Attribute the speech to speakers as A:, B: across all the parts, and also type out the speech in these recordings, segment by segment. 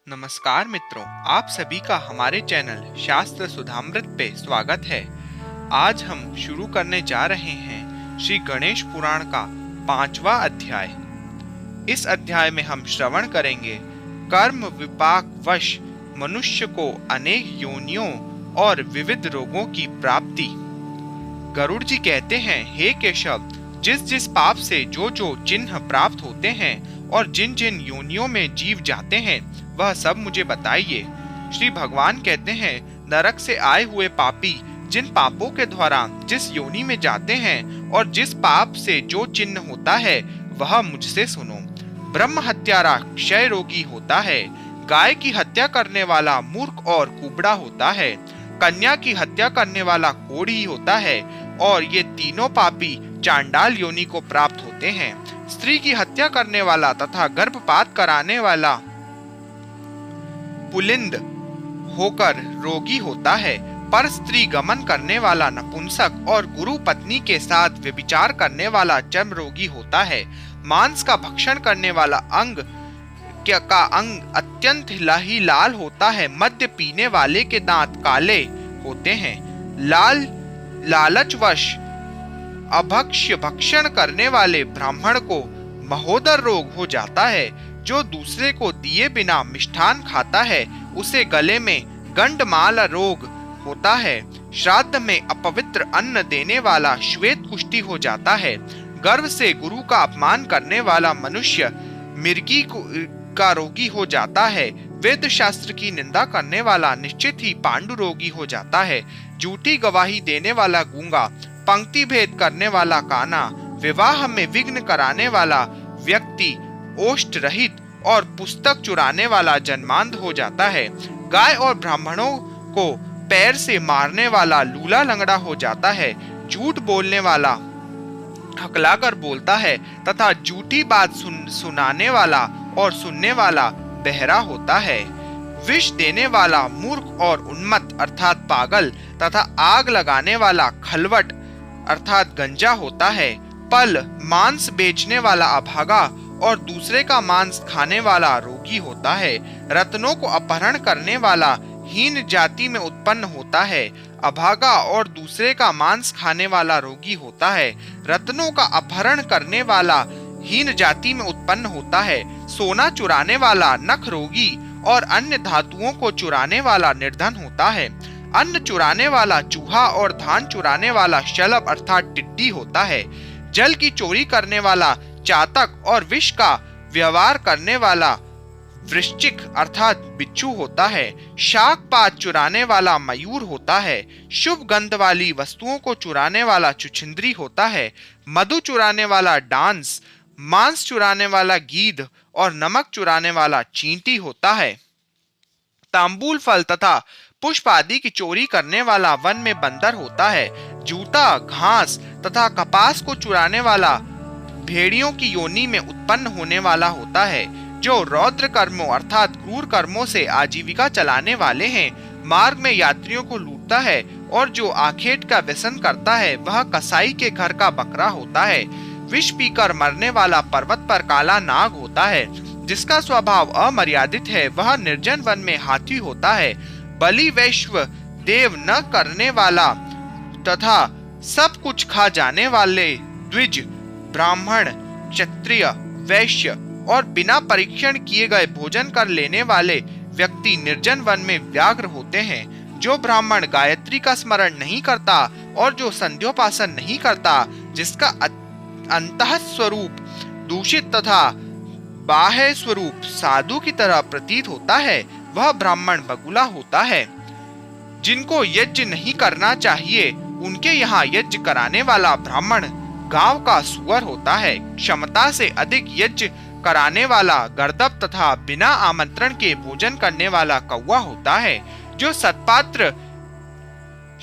A: नमस्कार मित्रों, आप सभी का हमारे चैनल शास्त्र सुधामृत पे स्वागत है। आज हम शुरू करने जा रहे हैं श्री गणेश पुराण का 5वां अध्याय। इस अध्याय में हम श्रवण करेंगे कर्म विपाक वश मनुष्य को अनेक योनियों और विविध रोगों की प्राप्ति। गरुड़ जी कहते हैं, हे केशव, जिस जिस पाप से जो जो चिन्ह प्राप्त होते हैं और जिन जिन योनियों में जीव जाते हैं वह सब मुझे बताइए। श्री भगवान कहते हैं, नरक से आए हुए पापी जिन पापों के द्वारा जिस योनि में जाते हैं और जिस पाप से जो चिन्ह होता है वह मुझसे सुनो। ब्रह्म हत्यारा क्षय रोगी होता है, गाय की हत्या करने वाला मूर्ख और कुबड़ा होता है, कन्या की हत्या करने वाला कोढ़ी होता है और ये तीनों पापी चांडाल योनि को प्राप्त होते हैं। स्त्री की हत्या करने वाला तथा गर्भपात कराने वाला पुलिंद होकर रोगी होता है, पर स्त्री गमन करने वाला नपुंसक और गुरु पत्नी के साथ व्यभिचार करने वाला चर्म रोगी होता है। मांस का भक्षण करने वाला अंग अत्यंत ही लाल होता है। मद्य पीने वाले के दांत काले होते हैं। लालचवश अभक्ष्य भक्षण करने वाले ब्राह्मण को महोदर रोग हो जाता है। जो दूसरे को दिए बिना मिष्ठान खाता है उसे गले में गंडमाला रोग होता है। श्राद्ध में अपवित्र अन्न देने वाला श्वेत कुष्ठी हो जाता है। गर्व से गुरु का अपमान करने वाला मनुष्य मिर्गी का रोगी हो जाता है। वेद शास्त्र की निंदा करने वाला निश्चित ही पांडु रोगी हो जाता है। झूठी गवाही देने वाला गूंगा, पंक्ति भेद करने वाला काना, विवाह में विघ्न कराने वाला व्यक्ति ओष्ठ रहित और पुस्तक चुराने वाला जन्मांध हो जाता है। गाय और ब्राह्मणों को पैर से मारने वाला लूला लंगड़ा हो जाता है। झूठ बोलने वाला हकलाकर बोलता है तथा झूठी बात सुनाने वाला और सुनने वाला बहरा होता है। विष देने वाला मूर्ख और उन्मत्त अर्थात पागल तथा आग लगाने वाला खलवट अर्थात गंजा होता है। पल मांस बेचने वाला अभागा और दूसरे का मांस खाने वाला रोगी होता है। रत्नों को अपहरण करने वाला हीन जाति में उत्पन्न होता है। अभागा और दूसरे का मांस खाने वाला रोगी होता है। रत्नों का अपहरण करने वाला हीन जाति में उत्पन्न होता है। सोना चुराने वाला नख रोगी और अन्य धातुओं को चुराने वाला निर्धन होता है। अन्न चुराने वाला चूहा और धान चुराने वाला शलभ अर्थात टिड्डी होता है। जल की चोरी करने वाला चातक और विष का व्यवहार करने वाला वृश्चिक अर्थात बिच्छू होता है। शाक पात चुराने वाला मयूर होता है। शुभ गंध वाली वस्तुओं को चुराने वाला चुछिंद्री होता है। मधु चुराने वाला डांस, मांस चुराने वाला गीध और नमक चुराने वाला चींटी होता है। तांबूल फल तथा पुष्प आदि की चोरी करने वाला वन में बंदर होता है। जूता, घास तथा कपास को चुराने वाला भेड़ियों की योनि में उत्पन्न होने वाला होता है। जो रौद्र कर्मों अर्थात क्रूर कर्मों से आजीविका चलाने वाले हैं, मार्ग में यात्रियों को लूटता है और जो आखेट का व्यसन करता है वह कसाई के घर का बकरा होता है। विष पीकर मरने वाला पर्वत पर काला नाग होता है। जिसका स्वभाव अमर्यादित है वह निर्जन वन में हाथी होता है। बलि वैश्व देव न करने वाला तथा सब कुछ खा जाने वाले द्विज, ब्राह्मण, क्षत्रिय, वैश्य और बिना परीक्षण किए गए भोजन कर लेने वाले व्यक्ति निर्जन वन में व्याघ्र होते हैं। जो ब्राह्मण गायत्री का स्मरण नहीं करता और जो संध्योपासन नहीं करता, जिसका अंतः स्वरूप दूषित तथा बाह्य स्वरूप साधु की तरह प्रतीत होता है, वह ब्राह्मण बगुला होता है। जिनको यज्ञ नहीं करना चाहिए उनके यहाँ यज्ञ कराने वाला ब्राह्मण गांव का सुअर होता है। क्षमता से अधिक यज्ञ कराने वाला गर्दभ तथा बिना आमंत्रण के भोजन करने वाला कौवा होता है। जो सत्पात्र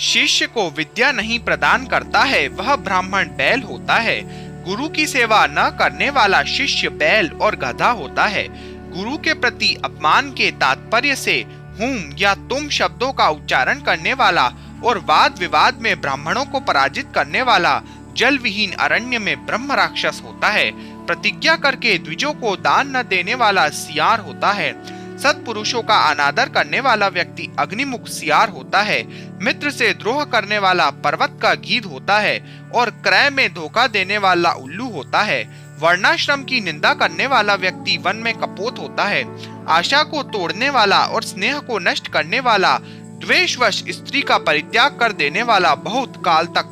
A: शिष्य को विद्या नहीं प्रदान करता है वह ब्राह्मण बैल होता है। गुरु की सेवा न करने वाला शिष्य बैल और गधा होता है। गुरु के प्रति अपमान के तात्पर्य से हुम या तुम शब्दों का उच्चारण करने वाला और वाद विवाद में ब्राह्मणों को पराजित करने वाला जल विहीन अरण्य में ब्रह्म राक्षस होता है। प्रतिज्ञा करके द्विजों को दान न देने वाला सियार होता है। सत्पुरुषों का अनादर करने वाला व्यक्ति अग्निमुख सियार होता है। मित्र से द्रोह करने वाला पर्वत का गीध होता है और क्रय में धोखा देने वाला उल्लू होता है। वर्णाश्रम की निंदा करने वाला व्यक्ति वन में कपोत होता है। आशा को तोड़ने वाला और स्नेह को नष्ट करने वाला, द्वेषवश स्त्री का परित्याग कर देने वाला बहुत काल तक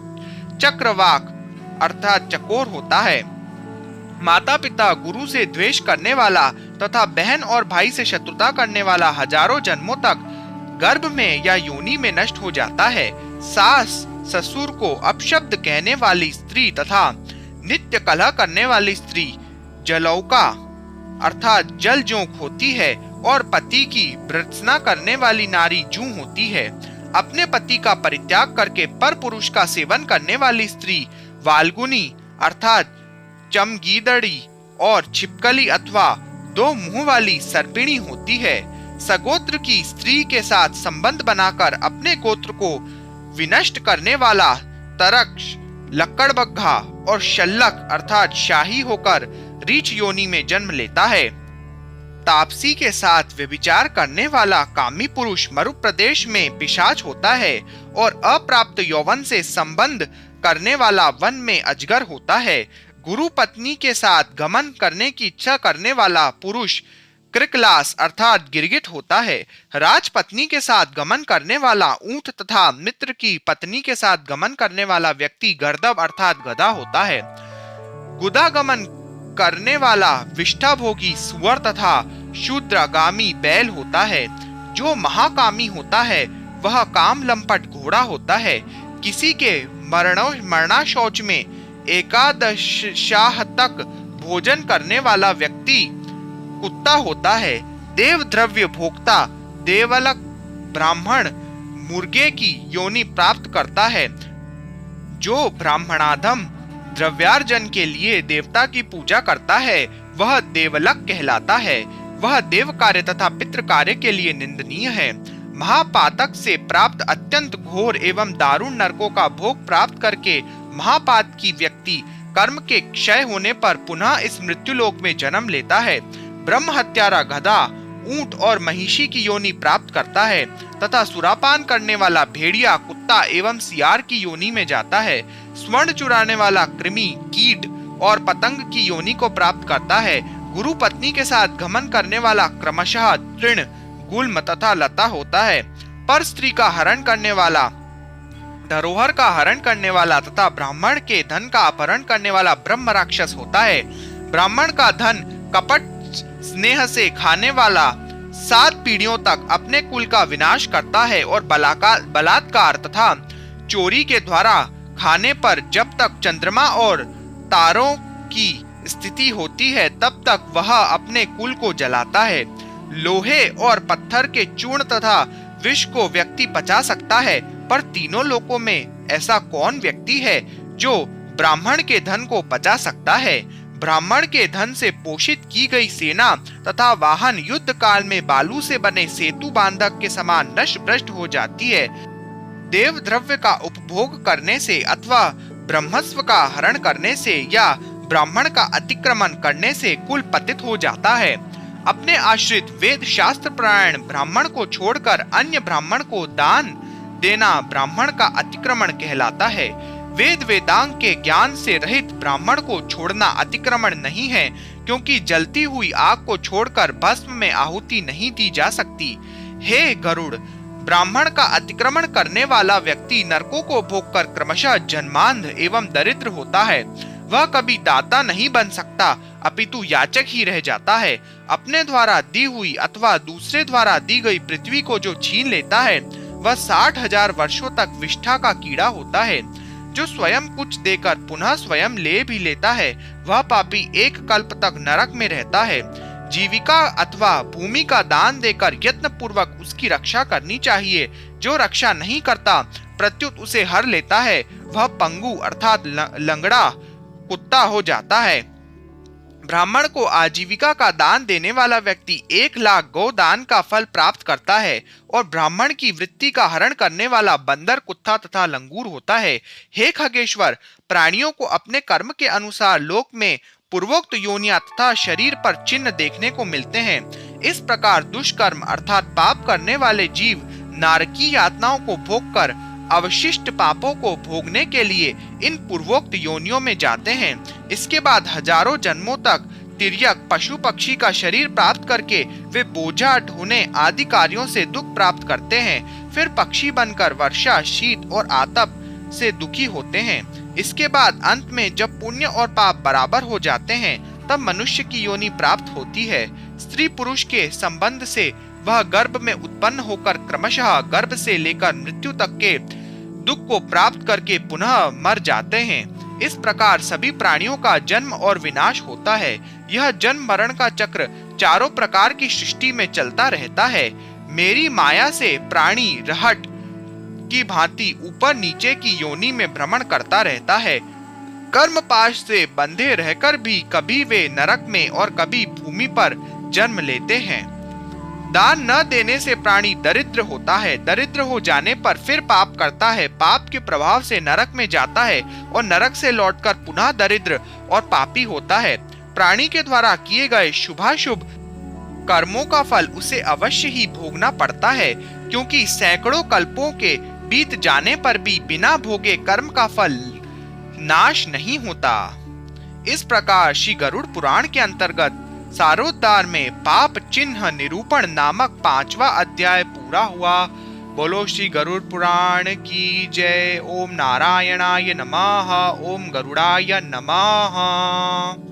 A: चक्रवाक अर्थात चकोर होता है। माता पिता गुरु से द्वेष करने वाला तथा बहन और भाई से शत्रुता करने वाला हजारों जन्मों तक गर्भ में या योनि में नष्ट हो जाता है। सास ससुर को अपशब्द कहने वाली स्त्री तथा नित्य कलह करने वाली स्त्री जलौका अर्थात जल जोंक होती है और पति की भर्त्सना करने वाली नारी जूं होती है। अपने पति का परित्याग करके पर पुरुष का सेवन करने वाली स्त्री वाल्गुनी अर्थात चमगीदड़ी और छिपकली अथवा दो मुंह वाली सर्पिणी होती है। सगोत्र की स्त्री के साथ संबंध बनाकर अपने गोत्र को विनष्ट करने वाला तरक्ष, लक्कड़बग्घा और शल्लक अर्थात शाही होकर रीछ योनि में जन्म लेता है। तापसी के साथ व्यभिचार करने वाला कामी पुरुष मरु प्रदेश में पिशाच होता है और अप्राप्त यौवन से संबंध करने वाला वन में अजगर होता है। गुरु पत्नी के साथ गमन करने की इच्छा करने वाला पुरुष कृकलास अर्थात गिरगिट होता है। राजपत्नी के साथ गमन करने वाला ऊंट तथा मित्र की पत्नी के साथ गमन करने वाला व्यक्ति गर्दभ अर्थात गधा होता है। गुदागमन करने वाला विष्ठाभोगी सुअर तथा शूद्रगामी बैल होता है। जो महाकामी होता है वह काम लंपट घोड़ा होता है। किसी के मरना शौच में एकादशाह तक भोजन करने वाला व्यक्ति कुत्ता होता है। देव द्रव्य भोक्ता देवलक ब्राह्मण मुर्गे की योनि प्राप्त करता है। जो ब्राह्मणाधम द्रव्यार्जन के लिए देवता की पूजा करता है वह देवलक कहलाता है। वह देव कार्य तथा पितृ कार्य के लिए निंदनीय है। महापातक से प्राप्त अत्यंत घोर एवं दारुण नरकों का भोग प्राप्त करके महापात की व्यक्ति कर्म के क्षय होने पर पुनः इस मृत्युलोक में जन्म लेता है। ब्रह्म हत्यारा गधा ऊंट और महिषी की योनि प्राप्त करता है तथा सुरापान करने वाला भेड़िया कुत्ता एवं सियार की योनि में जाता है। स्वर्ण चुराने वाला कृमि कीट और पतंग की योनि को प्राप्त करता है। गुरु पत्नी के साथ गमन करने वाला क्रमशः तृण गुल्म तथा लता होता है। पर स्त्री का हरण करने वाला, धरोहर का हरण करने वाला तथा ब्राह्मण के धन का अपहरण करने वाला ब्रह्म राक्षस होता है। ब्राह्मण का धन कपट स्नेह से खाने वाला 7 पीढ़ियों तक अपने कुल का विनाश करता है और बलात्कार तथा चोरी के द्वारा खाने पर जब तक चंद्रमा और तारों की स्थिति होती है तब तक वह अपने कुल को जलाता है। लोहे और पत्थर के चूर्ण तथा विष को व्यक्ति पचा सकता है, पर तीनों लोकों में ऐसा कौन व्यक्ति है जो ब्राह्मण के धन को पचा सकता है। ब्राह्मण के धन से पोषित की गई सेना तथा वाहन युद्ध काल में बालू से बने सेतु बांधक के समान नष्ट भ्रष्ट हो जाती है। देव द्रव्य का उपभोग करने से अथवा ब्रह्मस्व का हरण करने से या ब्राह्मण का अतिक्रमण करने से कुल पतित हो जाता है। अपने आश्रित वेद शास्त्र परायण ब्राह्मण को छोड़कर अन्य ब्राह्मण को दान देना ब्राह्मण का अतिक्रमण कहलाता है। वेद वेदांग के ज्ञान से रहित ब्राह्मण को छोड़ना अतिक्रमण नहीं है, क्योंकि जलती हुई आग को छोड़कर भस्म में आहुति नहीं दी जा सकती। हे गरुड़, ब्राह्मण का अतिक्रमण करने वाला व्यक्ति नरकों को भोगकर क्रमशः जन्मांध एवं दरिद्र होता है। वह कभी दाता नहीं बन सकता, अपितु याचक ही रह जाता है। अपने द्वारा दी हुई अथवा दूसरे द्वारा दी गई पृथ्वी को जो छीन लेता है वह 60,000 वर्षों तक विष्ठा का कीड़ा होता है। जो स्वयं कुछ देकर पुनः स्वयं ले भी लेता है वह पापी एक कल्प तक नरक में रहता है। जीविका अथवा भूमि का दान देकर यत्न पूर्वक उसकी रक्षा करनी चाहिए। जो रक्षा नहीं करता प्रत्युत उसे हर लेता है वह पंगु अर्थात लंगड़ा कुत्ता हो जाता है। ब्राह्मण को आजीविका का दान देने वाला व्यक्ति 1,00,000 गोदान का फल प्राप्त करता है और ब्राह्मण की वृत्ति का हरण करने वाला बंदर कुत्ता तथा लंगूर होता है। हे खगेश्वर, प्राणियों को अपने कर्म के अनुसार लोक में पूर्वोक्त योनियां तथा शरीर पर चिन्ह देखने को मिलते हैं। इस प्रकार दुष्कर्म अर्थात पाप करने वाले जीव नारकी यातनाओं को भोगकर अवशिष्ट पापों को भोगने के लिए इन पूर्वोक्त योनियों में जाते हैं। इसके बाद हजारों जन्मों तक तिर्यक पशु पक्षी का शरीर प्राप्त करके वे बोझा ढोने आदि कार्यों से दुख प्राप्त करते हैं। फिर पक्षी बनकर वर्षा, शीत और आतप से दुखी होते हैं। इसके बाद अंत में जब पुण्य और पाप बराबर हो जाते हैं तब मनुष्य की योनि प्राप्त होती है। स्त्री पुरुष के संबंध से वह गर्भ में उत्पन्न होकर क्रमशः गर्भ से लेकर मृत्यु तक के दुख को प्राप्त करके पुनः मर जाते हैं। इस प्रकार सभी प्राणियों का जन्म और विनाश होता है। यह जन्म मरण का चक्र चारों प्रकार की सृष्टि में चलता रहता है। मेरी माया से प्राणी रहट की भांति ऊपर नीचे की योनि में भ्रमण करता रहता है। कर्म पाश से बंधे रहकर भी कभी वे नरक में और कभी भूमि पर जन्म लेते हैं। दान न देने से प्राणी दरिद्र होता है। दरिद्र हो जाने पर फिर पाप करता है। पाप के प्रभाव से नरक में जाता है और नरक से लौटकर पुनः दरिद्र और पापी होता है। प्राणी के द्वारा किए गए शुभाशुभ कर्मों का फल उसे अवश्य ही भोगना पड़ता है, क्योंकि सैकड़ों कल्पों के बीत जाने पर भी बिना भोगे कर्म का फल नाश नहीं होता। इस प्रकार श्री गरुड़ पुराण के अंतर्गत सारोद्धार में पाप चिन्ह निरूपण नामक 5वां अध्याय पूरा हुआ। बोलो श्री गरुड़ पुराण की जय। ओम नारायणाय नमः। ओम गरुड़ाय नमः।